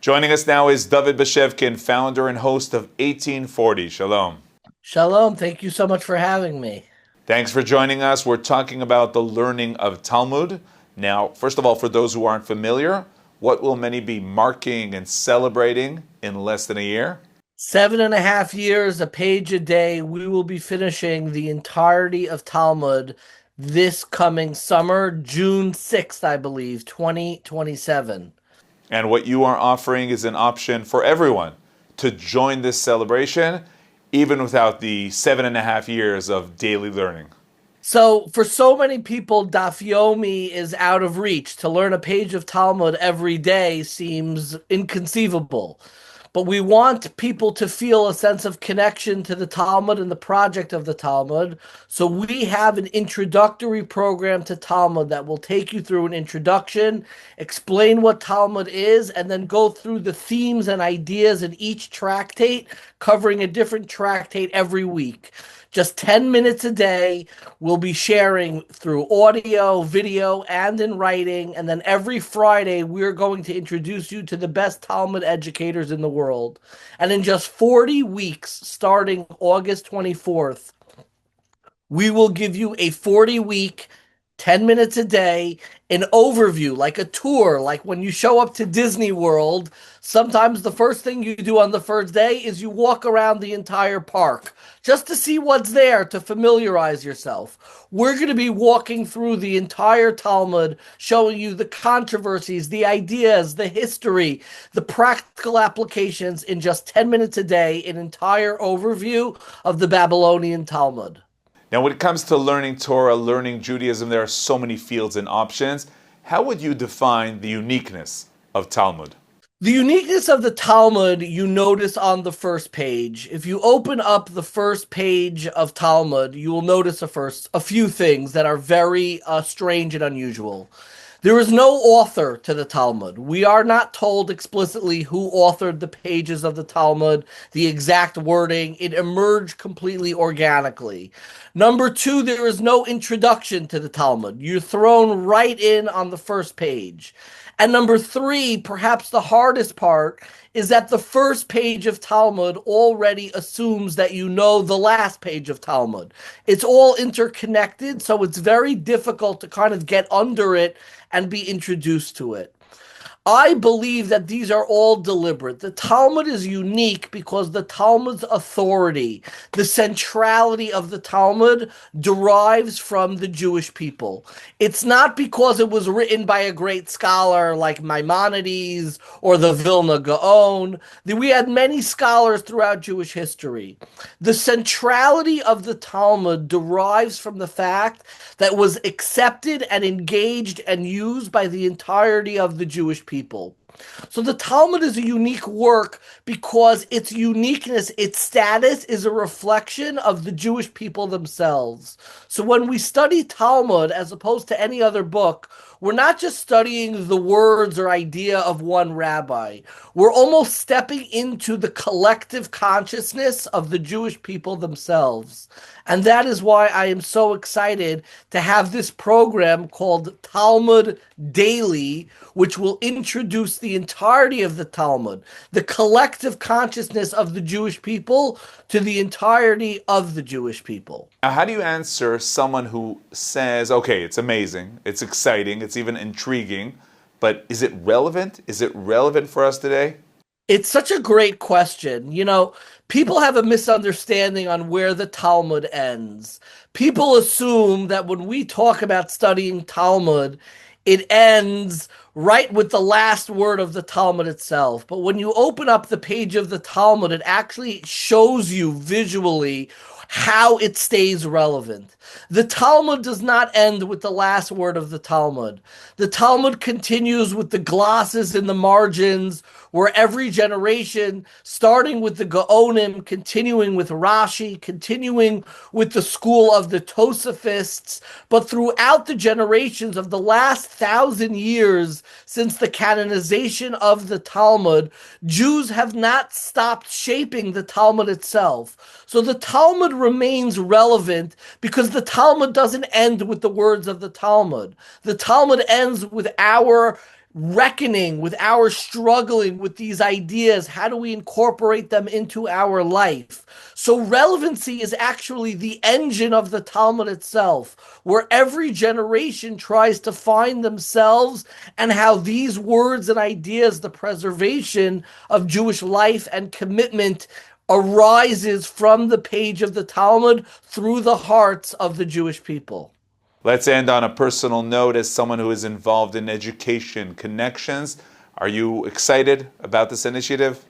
Joining us now is David Beshevkin, founder and host of 1840. Shalom. Shalom. Thank you so much for having me. Thanks for joining us. We're talking about the learning of Talmud. Now, first of all, for those who aren't familiar, what will many be marking and celebrating in less than a year? 7.5 years, a page a day. We will be finishing the entirety of Talmud this coming summer, June 6th, I believe, 2027. And what you are offering is an option for everyone to join this celebration, even without the 7.5 years of daily learning. So, for so many people, Daf Yomi is out of reach. To learn a page of Talmud every day seems inconceivable. But we want people to feel a sense of connection to the Talmud and the project of the Talmud. So we have an introductory program to Talmud that will take you through an introduction, explain what Talmud is, and then go through the themes and ideas in each tractate, covering a different tractate every week. Just 10 minutes a day, we'll be sharing through audio, video, and in writing. And then every Friday, we're going to introduce you to the best Talmud educators in the world. And in just 40 weeks, starting August 24th, we will give you a 40-week, 10 minutes a day, an overview, like a tour, like when you show up to Disney World. Sometimes the first thing you do on the first day is you walk around the entire park just to see what's there, to familiarize yourself. We're going to be walking through the entire Talmud, showing you the controversies, the ideas, the history, the practical applications in just 10 minutes a day, an entire overview of the Babylonian Talmud. Now, when it comes to learning Torah, learning Judaism, there are so many fields and options. How would you define the uniqueness of Talmud? The uniqueness of the Talmud you notice on the first page. If you open up the first page of Talmud, you will notice a few things that are very strange and unusual. There is no author to the Talmud. We are not told explicitly who authored the pages of the Talmud, the exact wording. It emerged completely organically. Number two, there is no introduction to the Talmud. You're thrown right in on the first page. And number three, perhaps the hardest part, is that the first page of Talmud already assumes that you know the last page of Talmud. It's all interconnected, so it's very difficult to kind of get under it and be introduced to it. I believe that these are all deliberate. The Talmud is unique because the Talmud's authority, the centrality of the Talmud, derives from the Jewish people. It's not because it was written by a great scholar like Maimonides or the Vilna Gaon. We had many scholars throughout Jewish history. The centrality of the Talmud derives from the fact that it was accepted and engaged and used by the entirety of the Jewish people. So the Talmud is a unique work because its uniqueness, its status, is a reflection of the Jewish people themselves. So when we study Talmud, as opposed to any other book, we're not just studying the words or idea of one rabbi. We're almost stepping into the collective consciousness of the Jewish people themselves. And that is why I am so excited to have this program called Talmud Daily, which will introduce the entirety of the Talmud, the collective consciousness of the Jewish people, to the entirety of the Jewish people. Now, how do you answer someone who says, okay, it's amazing, it's exciting, it's even intriguing, but is it relevant? Is it relevant for us today? It's such a great question. You know, people have a misunderstanding on where the Talmud ends. People assume that when we talk about studying Talmud, it ends right with the last word of the Talmud itself. But when you open up the page of the Talmud, it actually shows you visually how it stays relevant. The Talmud does not end with the last word of the Talmud. The Talmud continues with the glosses in the margins, where every generation, starting with the Gaonim, continuing with Rashi, continuing with the school of the Tosafists, but throughout the generations of the last 1,000 years since the canonization of the Talmud, Jews have not stopped shaping the Talmud itself. So the Talmud remains relevant because the Talmud doesn't end with the words of the Talmud. The Talmud ends with our reckoning, with our struggling with these ideas. How do we incorporate them into our life? So relevancy is actually the engine of the Talmud itself, where every generation tries to find themselves and how these words and ideas, the preservation of Jewish life and commitment, arises from the page of the Talmud through the hearts of the Jewish people. Let's end on a personal note. As someone who is involved in education connections, are you excited about this initiative?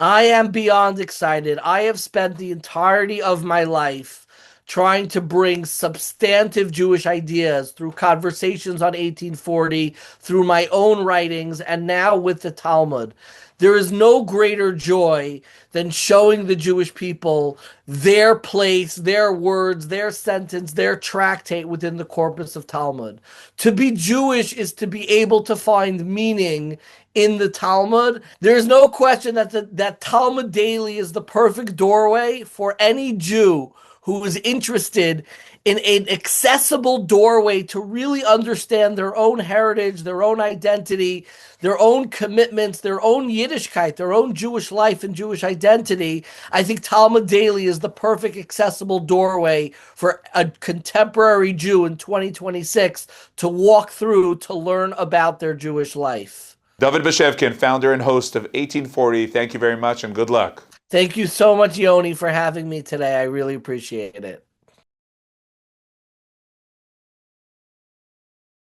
I am beyond excited. I have spent the entirety of my life trying to bring substantive Jewish ideas through conversations on 1840, through my own writings, and now with the Talmud. There is no greater joy than showing the Jewish people their place, their words, their sentence, their tractate within the corpus of Talmud. To be Jewish is to be able to find meaning in the Talmud. There is no question that Talmud Daily is the perfect doorway for any Jew who is interested in an accessible doorway to really understand their own heritage, their own identity, their own commitments, their own Yiddishkeit, their own Jewish life and Jewish identity. I think Talmud Daily is the perfect accessible doorway for a contemporary Jew in 2026 to walk through to learn about their Jewish life. David Bashevkin, founder and host of 1840, thank you very much and good luck. Thank you so much, Yoni, for having me today. I really appreciate it.